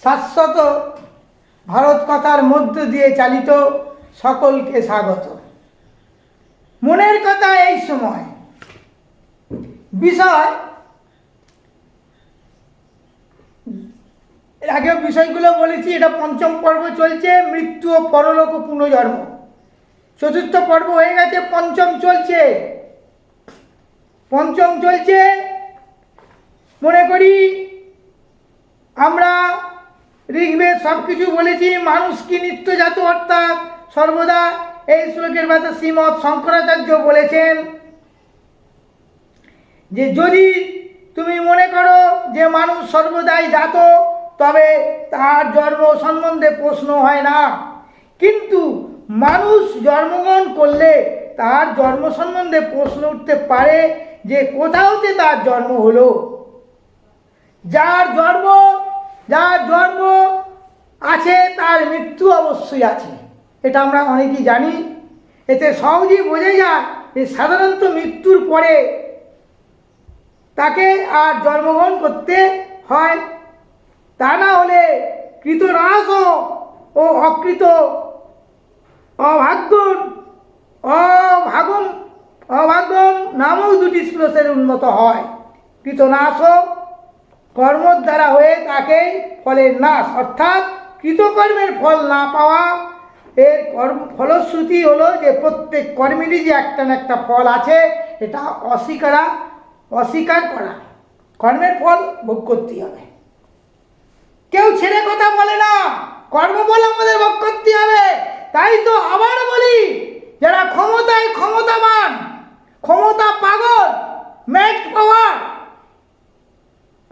শাশ্বত ভারত কথার মধ্য দিয়ে চালিত সকলকে স্বাগত। মনের কথা এই সময় বিষয়, এর আগেও বিষয়গুলো বলেছি। এটা পঞ্চম পর্ব চলছে, মৃত্যু ও পরলোক ও পুনর্জন্ম। চতুর্থ পর্ব হয়ে গেছে, পঞ্চম চলছে। মনে করি আমরা ঋগ্বেদ সব কিছু বলেছি। মানুষ কি নিত্যজাত, অর্থাৎ সর্বদা। এই শ্লোকের ভাষা শ্রীমৎ শঙ্করাচার্য বলেছেন যে যদি তুমি মনে করো যে মানুষ সর্বদাই জাত, তবে তার জন্ম সম্বন্ধে প্রশ্ন হয় না। কিন্তু মানুষ জন্মগ্রহণ করলে তার জন্ম সম্বন্ধে প্রশ্ন উঠতে পারে যে কোথা হতে তার জন্ম হলো। যার জন্ম আছে তার মৃত্যু অবশ্যই আছে, এটা আমরা অনেকেই জানি। এতে সহজেই বোঝা যায় যে সাধারণত মৃত্যুর পরে তাকে আর জন্মগ্রহণ করতে হয়। তা না হলে কৃতনাশ ও অকৃত অভাগ্যম নামক দুটি শ্লোকের উন্নত হয়। কৃতনাশ কর্মর দ্বারা হয়ে তাকে ফলের নাশ, অর্থাৎ কৃতকর্মের ফল না পাওয়া। এর ফলশ্রুতি হলো যে প্রত্যেক কর্মেরই যে একটা না একটা ফল আছে, এটা অস্বীকার করা। কর্মের ফল ভোগ করতে হবে। কেউ ছেড়ে কথা বলে না, কর্মফল আমাদের ভোগ করতে হবে। তাই তো আবার বলি, যারা ক্ষমতায় ক্ষমতাবান, ক্ষমতা পাগল, ম্যাট পাওয়ার,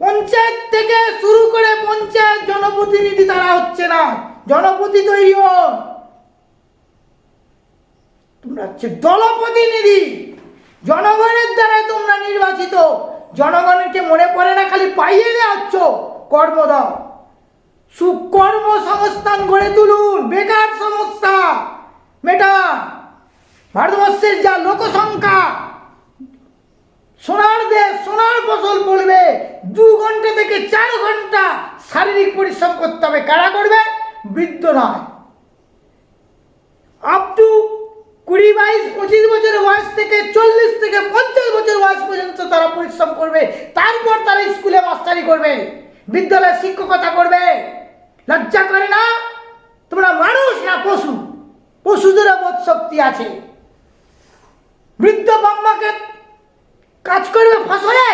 পঞ্চায়েত থেকে শুরু করে পঞ্চায়েত জনপ্রতিনিধি তারা হচ্ছে না। জনপ্রতি তৈরি হন, তোমরা হচ্ছে দলপ্রতিনিধি। জনগণের দ্বারা তোমরা নির্বাচিত। জনগণকে মনে পড়ে না খালি পাইয়ে দেওয়া হচ্ছ, কর্ম দাও। সুকর্ম সংস্থান গড়ে তুলুন, বেকার সমস্যা মেটান। ভারতবর্ষের যা লোকসংখ্যা, সোনার দেশ, সোনার ফসল পড়বে। 2 ঘন্টা থেকে 4 ঘন্টা শারীরিক পরিশ্রম করতে হবে। কারা করবে? বৃদ্ধ নয়, আপ টু 20, 22, 25 বছর বয়স থেকে 40 থেকে 50 বছর বয়স পর্যন্ত তারা পরিশ্রম করবে। তারপর তারা স্কুলে মাস্টারি করবে, বিদ্যালয়ে শিক্ষকতা করবে। লজ্জা করে না? তোমরা মানুষ না পশু? পশুদেরও বোধ শক্তি আছে। বৃদ্ধ বাম্মাকে কাজ করবে ফসলে।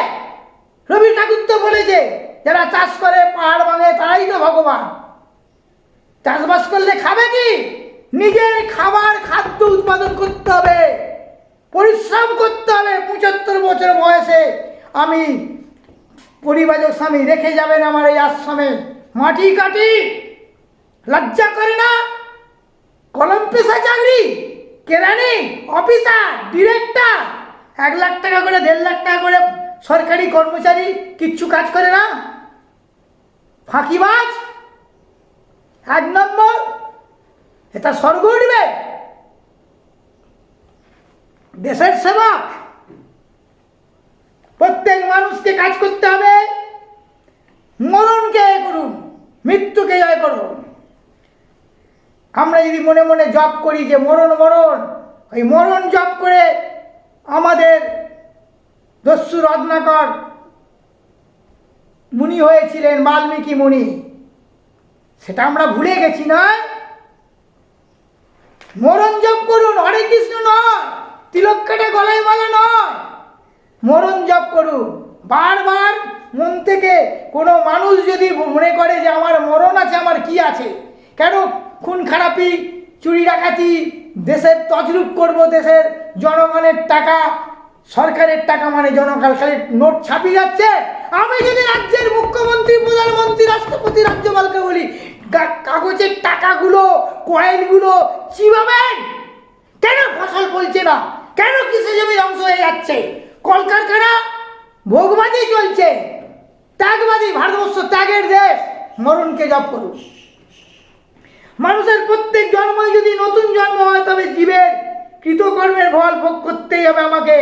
রবি ঠাকুর তো বলেছে, যারা চাষ করে পাহাড় ভাঙে তারাই তো ভগবান। চাষবাস করলে খাবে কি? নিজের খাদ্য উৎপাদন করতে হবে, পরিশ্রম করতে হবে। 75 বছর বয়সে আমি পরিবারক স্বামী রেখে যাবেন আমার এই আশ্রমে, মাটি কাটি। লজ্জা করে না? কলম পেশা চাকরি, কেরানি, অফিসার, ডিরেক্টর, 1 লাখ টাকা করে 1.5 লাখ টাকা করে সরকারি কর্মচারী কিচ্ছু কাজ করে না। ফাঁকিবাজ 1 নম্বর। এটা স্বর্গ উঠবে। দেশের সেবক। প্রত্যেক মানুষকে কাজ করতে হবে। মরণকে জয় করুন, মৃত্যুকে জয় করুন। আমরা যদি মনে মনে জপ করি যে মরণ, ওই মরণ জপ করে আমাদের দস্যু রত্নাকর মুনি হয়েছিলেন, বাল্মীকি মুনি, সেটা আমরা ভুলে গেছি না? মরণ জপ করুন, হরে কৃষ্ণ নয়, তিলক কাটে গলায় মালা নয়। মরণ জপ করুন বারবার মন থেকে। কোনো মানুষ যদি মনে করে যে আমার মরণ আছে, আমার কি আছে, কেন খুন খারাপি, চুরি ডাকাতি, দেশের তছরূপ করব, দেশের জনগণের টাকা, সরকারের টাকা মানে জনকালকালের নোট ছাপিয়ে যাচ্ছে। আমি যদি রাজ্যের মুখ্যমন্ত্রী, প্রধানমন্ত্রী, রাষ্ট্রপতি, রাজ্যপালকে বলি কাগজের টাকাগুলো, কয়েনগুলো চিবাবেন, কেন ফসল ফলছে না, কেন কৃষি জমি ধ্বংস হয়ে যাচ্ছে, কলকারখানা ভোগবাজি চলছে, ত্যাগবাদী, ভারতবর্ষ ত্যাগের দেশ। মরণকে জপ করুন। মানুষের প্রত্যেক জন্মই যদি নতুন জন্ম হয়, তবে জীবের কৃতকর্মের ফল ভোগ করতেই হবে আমাকে।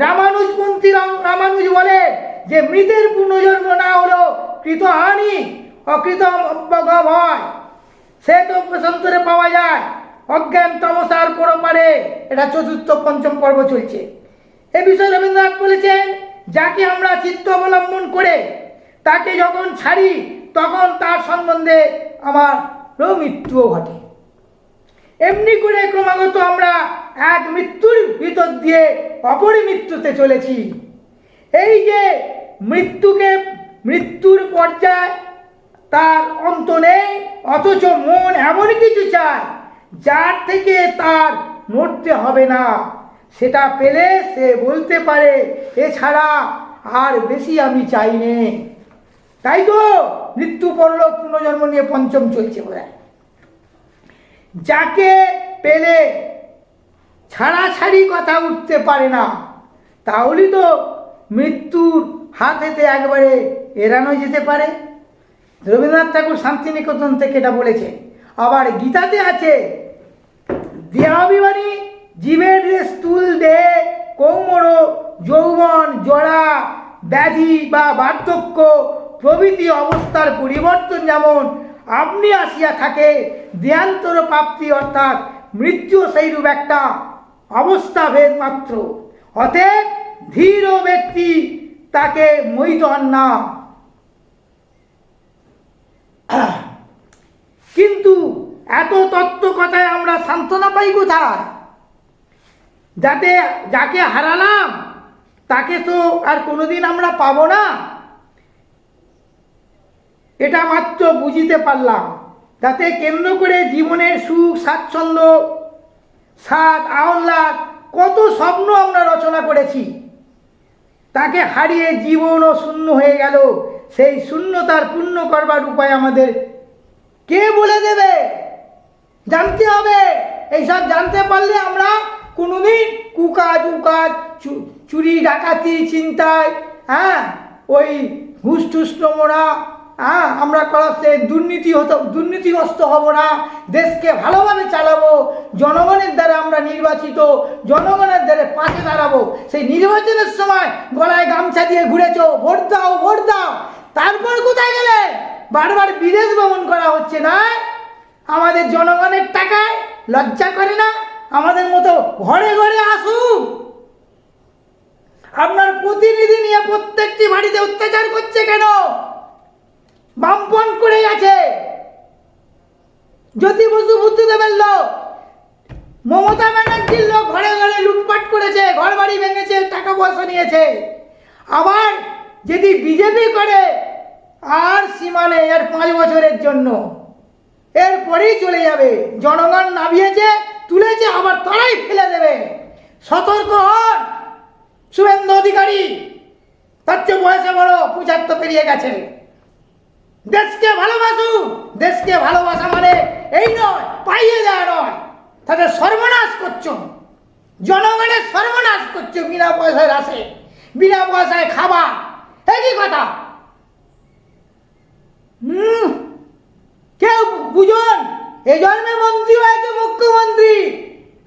রামানুজ বলে যে মৃতের পুনর্জন্ম না হলো কৃতহানি, অকৃত অবগম হয়, সে তো প্রশান্তরে পাওয়া যায় অজ্ঞান তমসার পরপারে। এটা চতুর্থ পঞ্চম পর্ব চলছে। এ বিষয়ে রবীন্দ্রনাথ বলেছেন, যাকে আমরা চিত্ত অবলম্বন করে তাকে যখন ছাড়ি তখন তার সম্বন্ধে আমারও মৃত্যুও ঘটে। এমনি করে ক্রমাগত আমরা এক মৃত্যুর ভিতর দিয়ে অপরি মৃত্যুতে চলেছি। এই যে মৃত্যুর পর্যায়, তার অন্ত নেই, অথচ মন এমন কিছু চায় যার থেকে তার মরতে হবে না। সেটা পেলে সে বলতে পারে, এছাড়া আর বেশি আমি চাই নে। তাই তো মৃত্যু পরলোক পুনর্জন্ম নিয়ে পঞ্চম চলছে বোধহয়। যাকে পেলে ছাড়াছাড়ি কথা উঠতে পারে না, তাহলে তো মৃত্যুর হাত হতে একবারে এড়ানো যেতে পারে। রবীন্দ্রনাথ ঠাকুর শান্তিনিকেতন থেকে এটা বলেছে। আবার গীতাতে আছে, দেহাভিমানী জীবের স্থূল দেহে কৌমর, যৌবন, জরা, ব্যাধি বা বার্ধক্য প্রভৃতি অবস্থার পরিবর্তন যেমন আপনি আসিয়া থাকে, দেহান্তর প্রাপ্তি অর্থাৎ মৃত্যু সেইরূপ একটা অবস্থা ভেদ মাত্র। অতএব ধীর ব্যক্তি তাকে মোহিত হন না। কিন্তু এত তত্ত্ব কথায় আমরা সান্ত্বনা পাই কোথায়? যাকে হারালাম তাকে তো আর কোনোদিন আমরা পাবো না, এটা মাত্র বুঝিতে পারলাম। যাতে কেন্দ্র করে জীবনের সুখ, স্বাচ্ছন্দ্য, স্বাদ, আহ্লাদ, কত স্বপ্ন আমরা রচনা করেছি, তাকে হারিয়ে জীবনও শূন্য হয়ে গেল। সেই শূন্যতার পূর্ণ করবার উপায় আমাদের কে বলে দেবে? জানতে হবে। এইসব জানতে পারলে আমরা কোনোদিন কুকাজ উকাজ, চুরি ডাকাতি, চিন্তায়, ওই ঘুষ টুস নোংরা, আমরা করাতে দুর্নীতিগ্রস্ত হব না। দেশকে ভালোভাবে চালাবো, জনগণের দ্বারা আমরা নির্বাচিত, জনগণের দ্বারা পাশে দাঁড়াবো। সেই নির্বাচনের সময় গলায় গামছা দিয়ে ঘুরেছ, ভোট দাও ভোট দাও, তারপর কোথায় গেলে? বারবার বিদেশ ভ্রমণ করা হচ্ছে না? আমাদের জনগণের টাকায় লজ্জা করে না? আমাদের মতো ঘরে ঘরে আসুন। আপনার প্রতিনিধি নিয়ে প্রত্যেকটি বাড়িতে অত্যাচার করছে কেন? বামপন করে গেছে। জ্যোতি বসু বুদ্ধদেবের লোক, মমতা ব্যানার্জির লোক ঘরে ঘরে লুটপাট করেছে, ঘর বাড়ি ভেঙেছে, টাকা পয়সা নিয়েছে। আবার যদি বিজেপি করে, আর সীমা নেই, এর 5 বছরের জন্য, এরপরেই চলে যাবে। জনগণ নামিয়েছে, তুলেছে, আবার তারাই ফেলে দেবে। সতর্ক হন শুভেন্দু অধিকারী, তার চেয়ে বয়সে বড়, 75 পেরিয়ে গেছে। দেশকে ভালোবাসুন। দেশকে ভালোবাসা মানে এই নয়, পাইয়ে দেওয়া নয়। তাদের সর্বনাশ করছো, জনগণের সর্বনাশ করছো বিনা পয়সায় আসে, বিনা পয়সায় খাবার। একই কথা। কেউ বুঝুন, এই জন্মে মন্ত্রী হয়েছে, মুখ্যমন্ত্রী,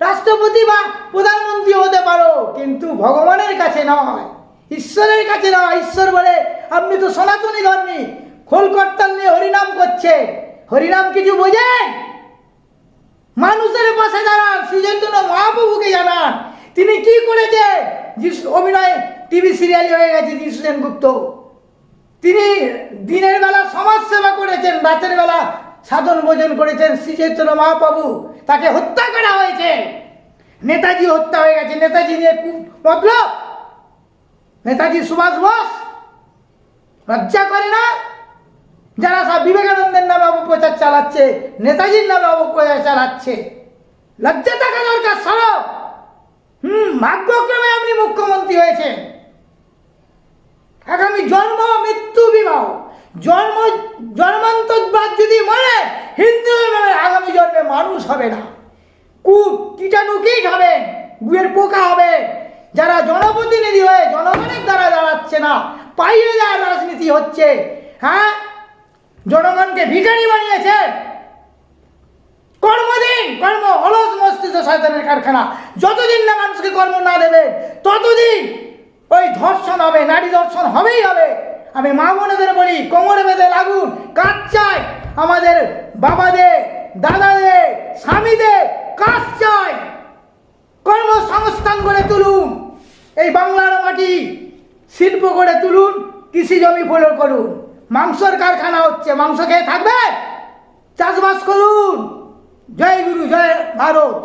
রাষ্ট্রপতি বা প্রধানমন্ত্রী হতে পারো, কিন্তু ভগবানের কাছে নয়, ঈশ্বরের কাছে নয়। ঈশ্বর বলে, আপনি তো সনাতনী ধর্মী, খোল করতাল নিয়ে হরিনাম করছে। হরিনাম কিছু বোঝেন? মানুষের পাশে দাঁড়ান। শ্রীচৈতন্য মহাপ্রভুকে জানান, তিনি কি করেছে। অভিনয় টিভি সিরিয়ালে হয়ে গেছে যিশু সেনগুপ্ত। তিনি দিনের বেলা সমাজ সেবা করেছেন, রাতের বেলা সাধন ভোজন করেছেন। শ্রীচৈতন্য মহাপ্রভু, তাকে হত্যা করা হয়েছে। নেতাজি হত্যা হয়ে গেছে। নেতাজি নিয়ে মতলব, নেতাজি সুভাষ বোস লজ্জা করে না? যারা সব বিবেকানন্দের নামে অপপ্রচার চালাচ্ছে, নেতাজির নামে অপপ্রচার চালাচ্ছে, লজ্জা থাকা দরকার সরব। ভাগ্যক্রমে আপনি মুখ্যমন্ত্রী হয়েছেন। আগামী জন্ম মৃত্যু বিবাহ, জন্মান্তরবাদ যদি মরে, হিন্দু আগামী জন্মে মানুষ হবে না, কীটাণু কীট হবে, গুয়ের পোকা হবে। যারা জনপ্রতিনিধি হয়ে জনগণের দ্বারা দাঁড়াচ্ছে না, পাইয়ে দেওয়ার রাজনীতি হচ্ছে। জনগণকে ভিখারি বানিয়েছে। কর্মদিন, কর্ম অলস মস্তিষ্ক শয়তানের কারখানা। যতদিন না মানুষকে কর্ম না দেবে, ততদিন ওই ধর্ষণ হবে, নারী ধর্ষণ হবেই হবে। আমি মা বোনেদের বলি, কোমরে বেঁধে লাগুন, কাজ চাই আমাদের বাবাদের, দাদাদের, স্বামীদের, কাজ চাই। কর্মসংস্থান করে তুলুন এই বাংলার মাটি, শিল্প করে তুলুন, কৃষি জমি ফলন করুন। মাংসর কারখানা হচ্ছে, মাংস খেয়ে থাকবে, চাষবাস করুন। জয় গুরু, জয় ভারত।